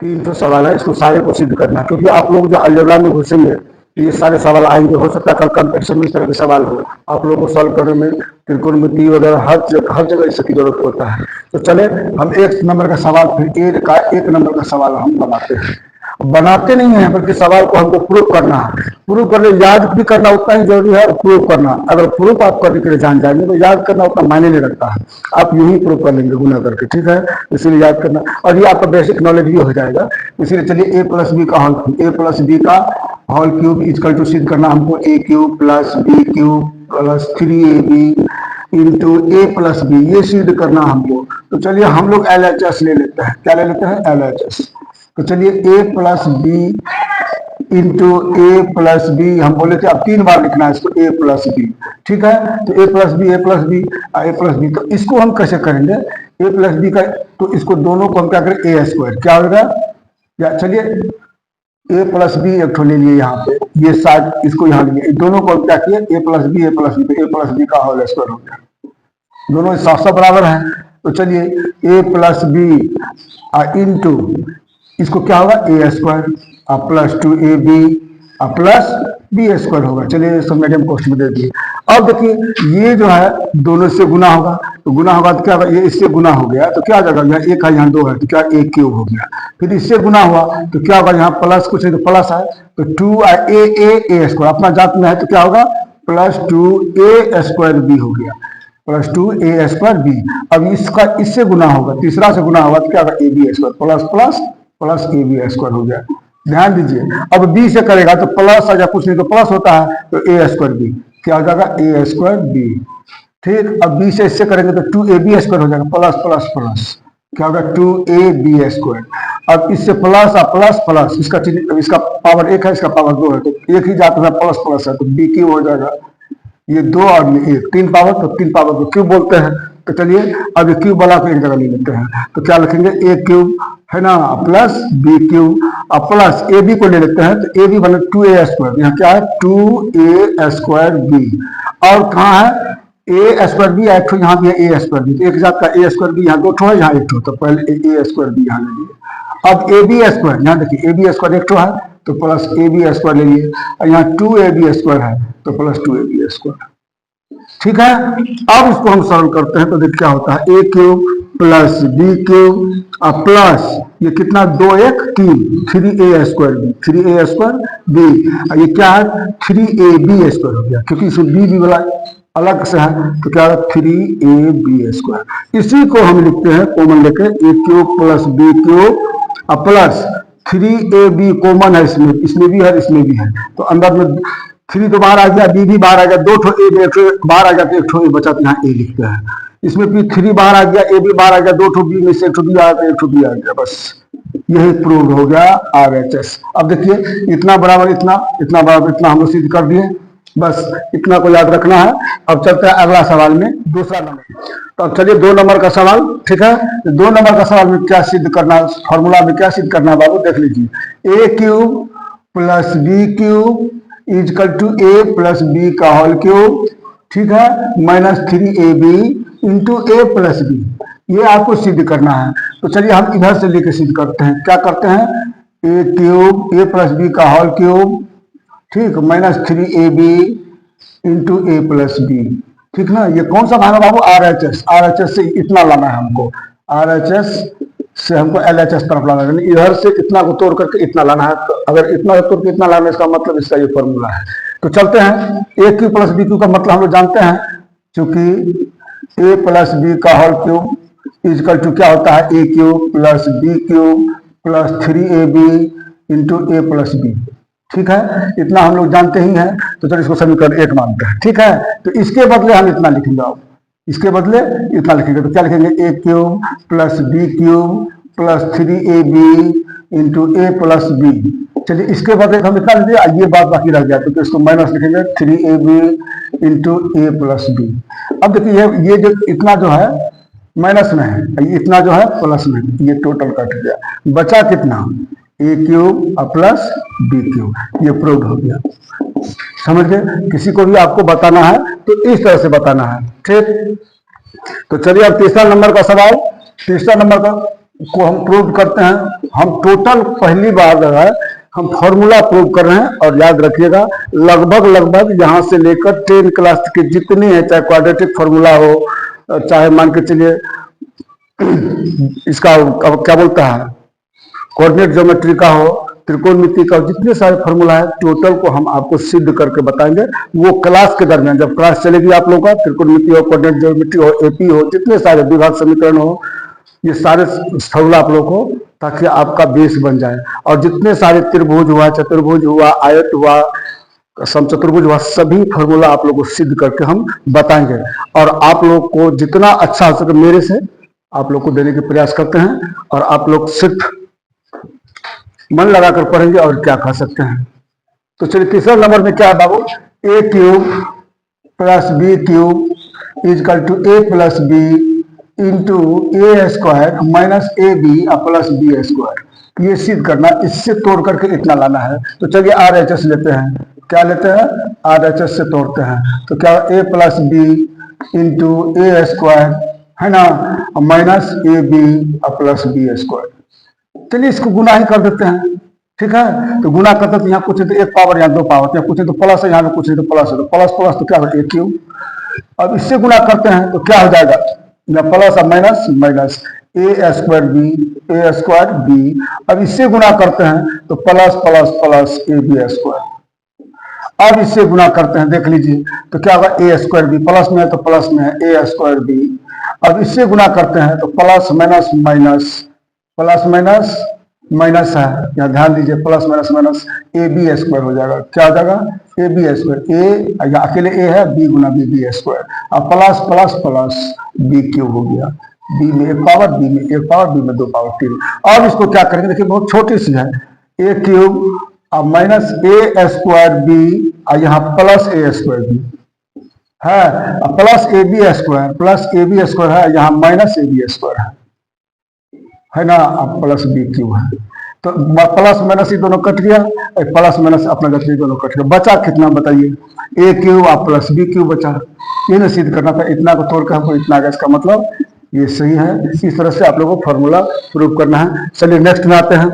3 तो सवाल है, इसको सारे को सिद्ध करना, क्योंकि आप लोग जो अलजेब्रा में घुसेंगे ये सारे सवाल आएंगे। हो सकता है कल कंपटीशन में इस तरह के सवाल हो, आप लोगों को सॉल्व करने में त्रिकोणमिति वगैरह हर जगह इसकी जरूरत होता है। तो चले हम 1 नंबर का सवाल, फिर 1 नंबर का सवाल हम बनाते नहीं है, बल्कि सवाल को हमको प्रूव करना है। प्रूव करने याद भी करना उतना ही जरूरी है और प्रूव करना, अगर प्रूफ आप करने के लिए जान जाएंगे तो याद करना उतना मायने नहीं रखता है। आप यूं ही प्रूव कर लेंगे गुना करके, ठीक है। इसीलिए याद करना, और ये आपका बेसिक नॉलेज भी हो जाएगा। इसीलिए चलिए a+b का होल, a+b का होल क्यूब इक्वल टू सिद्ध करना हमको a³ + b³ + 3ab into a+b, ये सिद्ध करना हमको। तो चलिए हम लोग LHS ले लेते हैं। क्या ले लेते हैं? LHS। तो चलिए a+b इंटू a+b हम बोले थे, अब 3 बार लिखना है इसको, a+b, ठीक है। तो a+b तो इसको हम कैसे करेंगे? a+b का, तो इसको दोनों को हम क्या करें? a² क्या होगा? या चलिए a+b एक ठो ले लिए यहाँ पे, ये साइड इसको यहाँ लिए, दोनों को हम क्या किए? a+b का होल स्क्वायर हो गया। दोनों साफ बराबर हैं। तो चलिए a+b इंटू इसको क्या होगा? a² + 2ab + b² होगा। चलिए सब मीडियम कॉस्ट में दे दिए। अब देखिए ये जो है दोनों से गुना होगा, तो गुना होगा तो क्या होगा? ये इससे गुना हो गया तो क्या आ जाएगा? यहाँ 1 है, यहाँ 2 है, तो क्या a³ हो गया। फिर इससे गुना हुआ तो क्या होगा? यहाँ प्लस कुछ है तो प्लस है, तो 2a² अपना जात में है तो क्या होगा? + 2a² हो गया, + 2a²b। अब इसका इससे गुना होगा, तीसरा से गुना होगा तो क्या होगा? ab² प्लस ab² हो गया। ध्यान दीजिए, अब b से करेगा तो प्लस या कुछ नहीं तो प्लस होता है, तो a²b क्या हो जाएगा? a²b। ठीक, अब b से इससे करेंगे तो 2ab² हो जाएगा, प्लस क्या होगा? 2ab²। अब इससे प्लस इसका पावर 1 है, इसका पावर 2 है, तो एक ही जाता है, प्लस है, तो b³ हो जाएगा। ये 2 और 1, 3 पावर, तो 3 पावर को क्यूब बोलते हैं। तो चलिए अब ये क्यूब वाला को एक जगह ले लेते हैं, तो क्या लिखेंगे? a³ है ना, + b³ और प्लस ab को ले लेते हैं, तो ab बने 2a²। यहाँ क्या है? 2a²b। और कहाँ है? a²b, एक ठो यहाँ भी है a²b, तो एक जात का a²b, यहाँ 2 ठो है, यहाँ 1 ठो, तो पहले a²b यहाँ ले लिए। अब ab², यहाँ देखिए ab² एक ठो है तो प्लस ab² ले लिए, और यहाँ 2ab² है तो + 2ab²। ठीक है। अब इसको हम सॉल्व करते हैं तो देखिए क्या होता है? a³ + b³ और प्लस ये कितना? 2 1 3 3a²b 3a²b, ये क्या है? 3ab² हो गया, क्योंकि इसमें b वाला अलग से है, तो क्या है? 3ab²। इसी को हम लिखते हैं कॉमन लेके, a³ + b³ और प्लस 3ab कॉमन है, इसमें भी है, इसमें भी है, तो अंदर में 3 तो बाहर आ गया, b भी बाहर आ गया, 2 ठो a एक ठो बाहर आ गया, तो 1 ठो a बचा, तो यहाँ a लिखते हैं। इसमें भी 3 बाहर आ गया, a भी बाहर आ गया, 2 ठो b में से 1 ठो b आ गया, 1 ठो b आ गया, बस यही प्रूव हो गया RHS। अब देखिए इतना बराबर इतना, इतना बराबर इतना हम लोग सिद्ध कर दिए, बस इतना को याद रखना है। अब चलते हैं अगला सवाल में, दूसरा नंबर। तो अब चलिए 2 नंबर का सवाल, ठीक है। 2 नंबर का सवाल में क्या सिद्ध करना, फॉर्मूला में क्या सिद्ध करना है बाबू, देख लीजिए। a³ + b³ equal to a + b का होल क्यूब, ठीक है, -3ab इंटू a+b, ये आपको सिद्ध करना है। तो चलिए हम इधर से लेके सिद्ध करते हैं। क्या करते हैं? a³ a + b का होल क्यूब, ठीक, -3ab इंटू a+b, ठीक ना। ये कौन सा भाग है बाबू? RHS से इतना लाना है हमको, RHS से हमको LHS तरफ लाना है, इधर से इतना को तोड़ करके इतना लाना है। तो अगर इतना तोड़ के इतना लाना है, इसका मतलब इसका ये फॉर्मूला है। तो चलते हैं, a³ + b³ का मतलब हम लोग जानते हैं, क्योंकि a + b का होल क्यूब इक्वल टू क्या होता है? a³ + b³ + 3ab into a+b, ठीक है, इतना हम लोग जानते ही हैं। तो चलिए इसको समीकरण 1 मानते हैं, ठीक है। तो इसके बदले हम इतना लिखेंगे, अब इसके बदले इतना लिखेंगे, तो क्या लिखेंगे? a³ + b³ + 3ab into a+b। चलिए इसके बदले हम इतना लिख दिया, ये बात बाकी रह गया, तो इसको माइनस लिखेंगे 3ab इंटू a+b। अब देखिए ये जो इतना जो है माइनस में है, इतना जो है प्लस में, ये टोटल कट गया, बचा कितना? a³ + b³, ये प्रूव हो गया। समझ गए? किसी को भी आपको बताना है तो इस तरह से बताना है, ठीक। तो चलिए अब तीसरा नंबर का सवाल, तीसरा नंबर का को हम प्रूव करते हैं। हम टोटल पहली बार जो है हम फॉर्मूला प्रूव कर रहे हैं। और याद रखिएगा लगभग लगभग यहाँ से लेकर 10 क्लास के जितने हैं, चाहे क्वाड्रेटिक फॉर्मूला हो, चाहे मान के चलिए इसका अब क्या बोलता है कोऑर्डिनेट ज्योमेट्री का हो, त्रिकोणमिति का हो, जितने सारे फॉर्मूला है टोटल को हम आपको सिद्ध करके बताएंगे। वो क्लास के दरमियान जब क्लास चलेगी आप लोगों का, त्रिकोणमिति हो, कोऑर्डिनेट ज्योमेट्री हो, एपी हो, जितने सारे विभाग समीकरण हो, ये सारे फॉर्मूला आप लोगों को, ताकि आपका बेस बन जाए। और जितने सारे त्रिभुज हुआ, चतुर्भुज हुआ, आयत हुआ, समचतुर्भुज हुआ, सभी फॉर्मूला आप लोगों को सिद्ध करके हम बताएंगे। और आप लोग को जितना अच्छा हो सके मेरे से आप लोग को देने के प्रयास करते हैं। और आप लोग सिर्फ मन लगाकर पढ़ेंगे और क्या कर सकते हैं। तो चलिए तीसरा नंबर में क्या है बाबू, A cube plus B cube is equal to A plus B into A square minus A B plus B square. ये सिद्ध करना, इससे तोड़ करके इतना लाना है। तो चलिए आर एच एस लेते हैं। क्या लेते हैं, आर एच एस से तोड़ते हैं। तो क्या a plus B into A square है ना, minus A B plus B square. चलिए इसको गुना ही कर देते हैं, ठीक है। तो गुना करते तो यहाँ कुछ तो एक पावर, यहाँ दो पावर, यहाँ कुछ तो प्लस है, यहाँ पे कुछ तो प्लस है, तो प्लस प्लस तो क्या होता है, ए क्यूब। अब इससे गुना करते हैं तो क्या हो जाएगा, या प्लस और minus minus A square b, a square b. अब इससे गुना करते हैं तो plus plus plus A B square. अब इससे गुना करते हैं, देख लीजिए तो क्या होगा, ए स्क्वायर बी प्लस में है तो प्लस में है ए स्क्वायर बी। अब इससे गुना करते हैं तो plus minus minus, plus minus minus है, यहाँ ध्यान दीजिए, plus minus minus A B square हो जाएगा। क्या हो जाएगा, ए बी स्क्वायर, ए या अकेले ए है, बी गुना बी बी स्क्वायर। अब plus plus plus B cube हो गया, बी में एक पावर, बी में एक पावर, बी में दो पावर, 3। अब इसको क्या करेंगे, देखिए बहुत छोटी सी है, ए क्यूब अब माइनस ए स्क्वायर बी और यहाँ प्लस ए स्क्वायर बी है, plus A B square, plus A B square है, यहाँ माइनस ए बी स्क्वायर है ना, अब प्लस बी क्यूब है। तो प्लस माइनस ये दोनों कट गया, प्लस माइनस अपना गति दोनों कट गया, बचा कितना बताइए, ए क्यूब और प्लस बी क्यूब बचा। ये ना सिद्ध करना था, इतना को तोड़कर हमको इतना आ गया, इसका मतलब ये सही है। इस तरह से आप लोगों को फॉर्मूला प्रूव करना है। चलिए नेक्स्ट में आते हैं।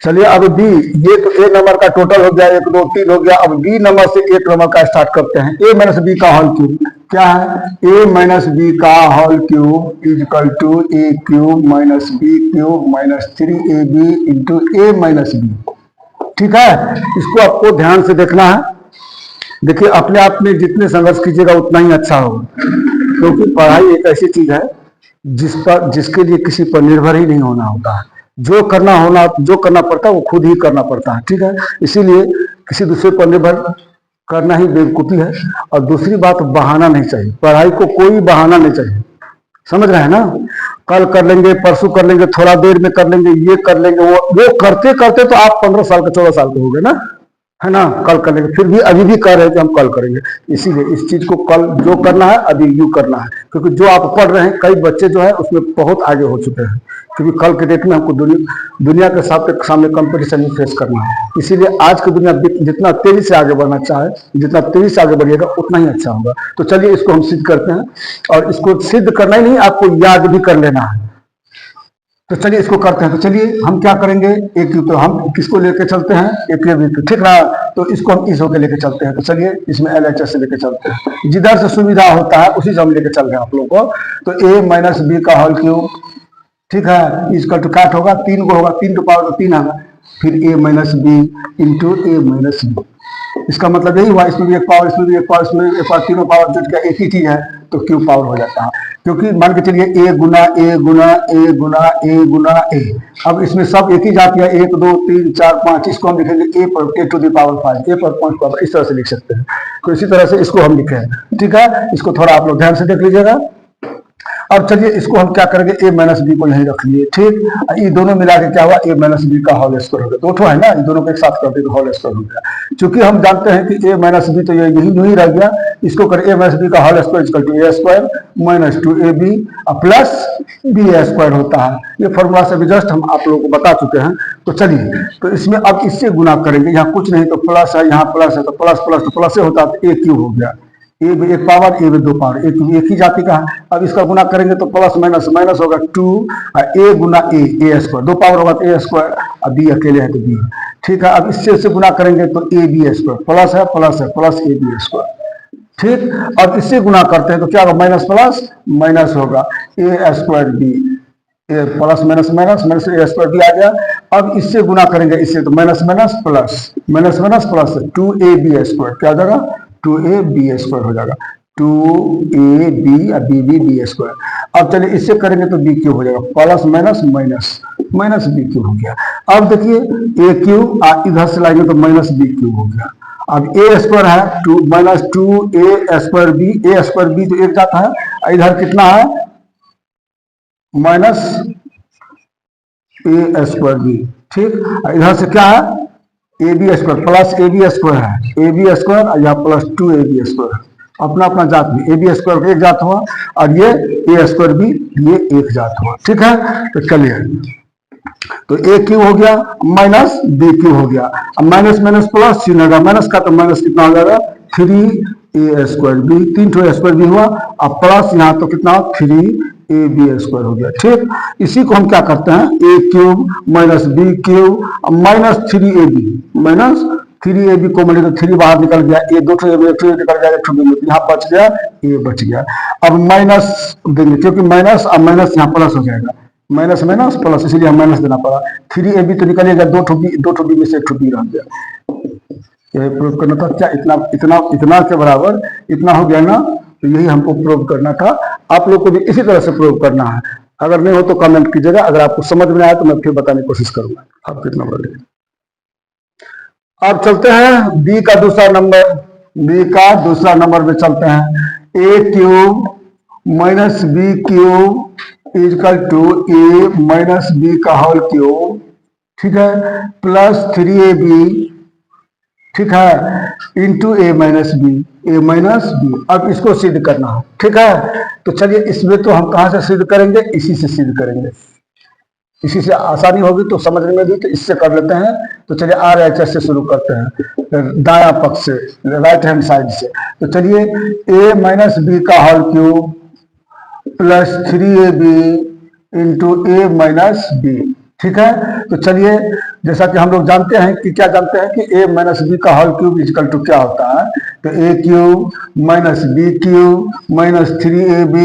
चलिए अब बी, ये तो ए नंबर का टोटल हो गया, 1 2 3 हो गया। अब बी नंबर से 1 नंबर का स्टार्ट करते हैं। ए माइनस बी का होल क्यूब क्या है, ए माइनस बी का whole cube is equal to a cube minus B cube minus 3ab into A minus B. ठीक है, इसको आपको ध्यान से देखना है। देखिए अपने आप में जितने संघर्ष कीजिएगा उतना ही अच्छा होगा, क्योंकि पढ़ाई एक ऐसी चीज है जिसके लिए किसी पर निर्भर ही नहीं होना होता है। जो करना पड़ता है वो खुद ही करना पड़ता है। ठीक है, इसीलिए किसी दूसरे पर निर्भर करना ही बेवकूफी है। और दूसरी बात, बहाना नहीं चाहिए, पढ़ाई को कोई बहाना नहीं चाहिए, समझ रहे हैं ना। कल कर लेंगे, परसों कर लेंगे, थोड़ा देर में कर लेंगे, ये कर लेंगे, वो करते करते तो आप 15 साल के 14 साल के हो गए ना, है ना। कल कर लेंगे, फिर भी अभी भी कह रहे हैं कि हम कल करेंगे। इसीलिए इस चीज को कल जो करना है अभी यूं करना है, क्योंकि जो आप पढ़ रहे हैं, कई बच्चे जो है उसमें बहुत आगे हो चुके हैं, क्योंकि कल के डेट में हमको दुनिया के सामने कंपटीशन में फेस करना है। इसीलिए आज की दुनिया जितना तेजी से आगे बढ़ना चाहे, जितना तेजी से आगे बढ़िएगा उतना ही अच्छा होगा। तो चलिए इसको हम सिद्ध करते हैं, और इसको सिद्ध करना ही नहीं, आपको याद भी कर लेना है। तो चलिए इसको करते हैं। तो चलिए हम क्या करेंगे, एक तो हम किसको लेके चलते हैं, एक ठीक ना। तो इसको हम इस होके लेके चलते हैं। तो चलिए इसमें LHS से लेके चलते हैं, जिधर से सुविधा होता है उसी से हम लेके चल रहे हैं आप लोगों को। तो ए माइनस बी का होल क्यूब, ठीक है, इसका तो काट होगा, 3 को होगा, 3 टू पावर तो 3 आएगा, फिर ए माइनस बी इंटू ए माइनस बी। इसका मतलब यही हुआ, इसमें भी एक पावर, इसमें भी एक पावर, इसमें एक पावर, तीनों पावर जुट गया, एक ही चीज है, तो क्यूब पावर हो जाता है। क्योंकि मान के चलिए ए गुना ए गुना ए गुना ए गुना ए, अब इसमें सब एक ही जाती है, 1 2 3 4 5, इसको हम लिखेंगे ए पर ए टू द पावर 5, ए पर 5 पावर, इस तरह से लिख सकते हैं। तो इसी तरह से इसको हम लिखे, ठीक है। इसको थोड़ा आप लोग ध्यान से देख लीजिएगा। अब चलिए इसको हम क्या करेंगे, ए माइनस बी को यहीं रख लिए, ठीक। ये दोनों मिला के क्या हुआ, ए माइनस बी का होल स्क्वायर हो गया, दो ठो है ना, इन दोनों को एक साथ कर देंगे, होल स्क्वायर हो गया। चूंकि हम जानते हैं कि ए माइनस बी तो ये यही रह गया, इसको कर ए माइनस बी का whole square equal to a square minus 2ab plus B square होता है। ये फॉर्मूला से भी जस्ट हम आप लोगों को बता चुके हैं। तो चलिए, तो इसमें अब इससे गुना करेंगे, यहाँ कुछ नहीं तो प्लस है, यहाँ प्लस है तो प्लस प्लस तो प्लस से होता है, तो ए क्यूब हो गया, ए भी एक पावर, ए भी दो पावर, एक ही जाति का है। अब इसका गुना करेंगे तो प्लस माइनस माइनस होगा 2 ए गुना ए स्क्वायर, दो पावर होगा तो ए स्क्वायर, अब बी अकेले है तो बी। ठीक है, अब इससे गुना करेंगे तो ए बी स्क्वायर, प्लस है प्लस ए बी स्क्वायर। ठीक, अब इससे गुना करते हैं तो क्या होगा, माइनस प्लस माइनस होगा A square B, plus minus minus minus A square B आ गया। अब इससे गुना करेंगे इससे तो minus minus plus 2ab square, क्या हो जाएगा 2ab स्क्वायर हो जाएगा, 2ab बी स्क्वायर। अब चलिए इससे करेंगे तो बी क्यूब हो जाएगा, plus minus minus minus B cube हो गया। अब देखिए ए क्यूब इधर से लाएंगे तो माइनस बी क्यूब हो गया। अब ए स्क्वायर है two minus 2a square B तो एक जाता है, इधर कितना है माइनस ए स्क्वायर बी। ठीक, इधर से क्या है A B square plus A B square है, ए बी स्क्वायर या प्लस 2ab स्क्वायर, अपना अपना जात में ए बी स्क्वायर एक जात हुआ और ये ए स्क्वायर बी ये एक जात हुआ। ठीक है, तो चलिए तो ए क्यू हो गया माइनस बी क्यू हो गया। अब माइनस माइनस प्लस चिन्ह होगा, माइनस का तो माइनस कितना हो जाएगा 3a स्क्वायर बी, 3 ठो स्क्वायर बी हुआ, अब प्लस यहाँ तो कितना 3ab स्क्वायर हो गया। ठीक, इसी को हम क्या करते हैं A cube minus B cube minus 3ab को मिले तो 3 बाहर निकल गया, ए दो ठो निकल गया, एक ठो यहाँ बच गया ए बच गया। अब माइनस देंगे क्योंकि माइनस अब माइनस यहाँ प्लस हो जाएगा, माइनस माइनस प्लस इसीलिए हम माइनस देना पड़ा, 3ab तो निकलेगा, दो ठो बी में से एक ठो बी रह गया। यही प्रूव करना था क्या, इतना के बराबर इतना हो गया ना, तो यही हमको प्रूव करना था। आप लोग को भी इसी तरह से प्रूव करना है, अगर नहीं हो तो कमेंट कीजिएगा, अगर आपको समझ में आया तो मैं फिर बताने की कोशिश करूंगा। आप कितना बोले, अब चलते हैं बी का दूसरा नंबर में चलते हैं। A cube minus B cube is equal to A minus B का होल क्यूब, ठीक है, प्लस 3ab, ठीक है, इंटू ए माइनस बी। अब इसको सिद्ध करना है, ठीक है, तो चलिए इसमें तो हम कहां से सिद्ध करेंगे, इसी से सिद्ध करेंगे, इसी से आसानी होगी तो समझने में भी, तो इससे कर लेते हैं। तो चलिए RHS से शुरू करते हैं, दाया पक्ष से, राइट हैंड साइड से। तो चलिए a माइनस बी का whole cube plus 3ab into ए माइनस बी, ठीक है। तो चलिए जैसा कि हम लोग जानते हैं कि क्या जानते हैं कि a माइनस बी का होल क्यूब इजकल टू क्या होता है, तो a cube minus B cube minus 3ab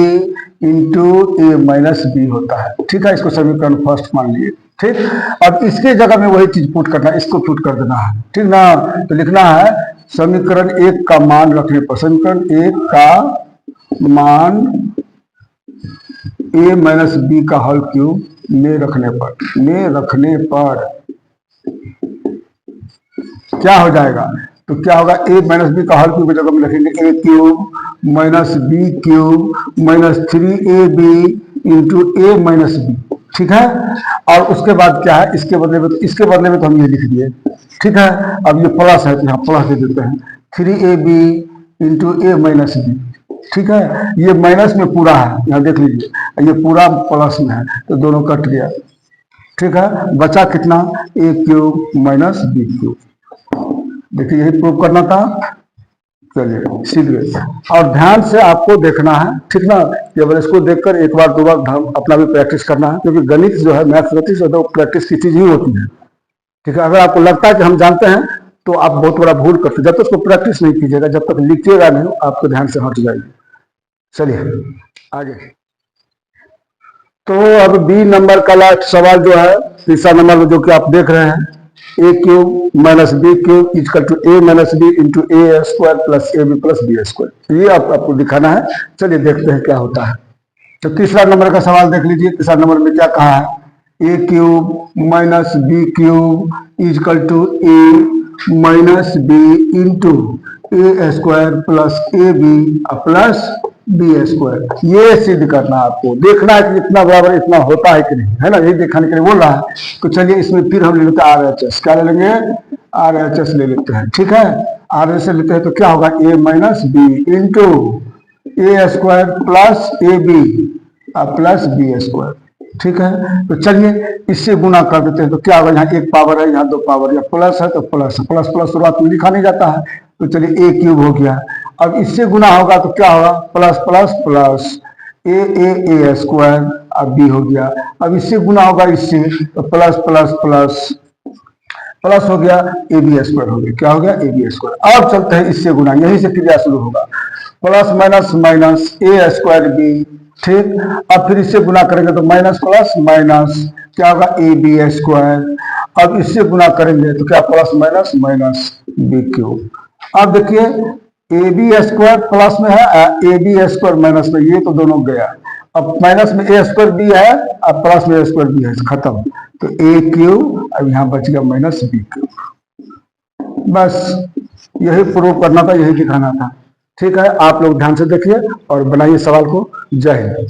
into A minus B होता है, ठीक है। इसको समीकरण फर्स्ट मान लिए, ठीक। अब इसके जगह में वही चीज पुट करना है, इसको पुट कर देना है, ठीक ना। तो लिखना है समीकरण 1 का मान रखने पर, समीकरण 1 का मान a माइनस बी का होल क्यूब में रखने पर क्या हो जाएगा, तो क्या होगा a माइनस बी का होल क्यूब की जगह में लिखेंगे a cube minus B cube minus 3ab into A minus B, ठीक है। और उसके बाद क्या है, इसके बदले में तो हम ये लिख दिए, ठीक है। अब ये प्लस है तो यहाँ प्लस दे देते हैं, 3ab इंटू ए माइनस बी, ठीक है। ये माइनस में पूरा है, यहाँ देख लीजिए, ये पूरा प्लस में है तो दोनों कट गया, ठीक है। बचा कितना, a cube minus B cube. देखिए यही प्रूव करना था, चलिए सीधे। और ध्यान से आपको देखना है, ठीक ना, केवल इसको देखकर एक बार दो बार अपना भी प्रैक्टिस करना है, क्योंकि गणित जो है, मैथमेटिक्स जो है, प्रैक्टिस की चीज ही होती है, ठीक है। अगर आपको लगता है कि हम जानते हैं तो आप बहुत बड़ा भूल करते, जब तक उसको प्रैक्टिस नहीं कीजिएगा, जब तक लिखिएगा नहीं, आपके ध्यान से हट जाएगी। चलिए आगे। तो अब बी नंबर का लास्ट सवाल जो है, तीसरा नंबर में जो कि आप देख रहे हैं, A cube minus B cube is equal to A minus B into A square plus A B plus B square, ये आपको दिखाना है। चलिए देखते हैं क्या होता है। तो तीसरा नंबर का सवाल देख लीजिए, तीसरा नंबर में क्या कहा है, ए cube minus B cube is equal to A minus B into A square plus A B plus B square. ये सिद्ध करना है आपको, देखना है कि इतना बराबर इतना होता है कि नहीं, है ना, यही दिखाने के लिए बोल रहा है। तो चलिए इसमें फिर हम ले लेते हैं RHS, क्या ले लेंगे, RHS ले लेते हैं, ठीक है। RHS लेते हैं तो क्या होगा, a minus B into A square plus A B plus B square, ठीक है। तो चलिए इससे गुना कर देते हैं तो क्या होगा, यहाँ एक पावर है, यहाँ दो पावर, या प्लस है तो प्लस प्लस प्लस शुरुआत में लिखा नहीं जाता है, तो चलिए ए क्यूब हो गया। अब इससे गुना होगा तो क्या होगा, plus plus plus a square, अब बी हो गया। अब इससे गुना होगा इससे, तो प्लस प्लस प्लस प्लस हो गया ए बी स्क्वायर हो गया। क्या हो गया, ए बी स्क्वायर। अब चलते हैं इससे गुना, यहीं से क्रिया शुरू होगा, प्लस माइनस माइनस ए स्क्वायर बी, ठीक। अब फिर इससे गुना करेंगे तो माइनस प्लस माइनस क्या होगा, ए बी स्क्वायर। अब इससे गुना करेंगे तो क्या, plus minus minus B cube. अब देखिए ए बी स्क्वायर प्लस में है, ए बी स्क्वायर माइनस में, ये तो दोनों गया। अब माइनस में ए स्क्वायर बी है, अब प्लस में ए स्क्वायर बी है, खत्म। तो ए क्यूब, अब यहां बच गया माइनस बी क्यूब। बस यही प्रूव करना था, यही दिखाना था। ठीक है, आप लोग ध्यान से देखिए और बनाइए सवाल को। जय हिंद।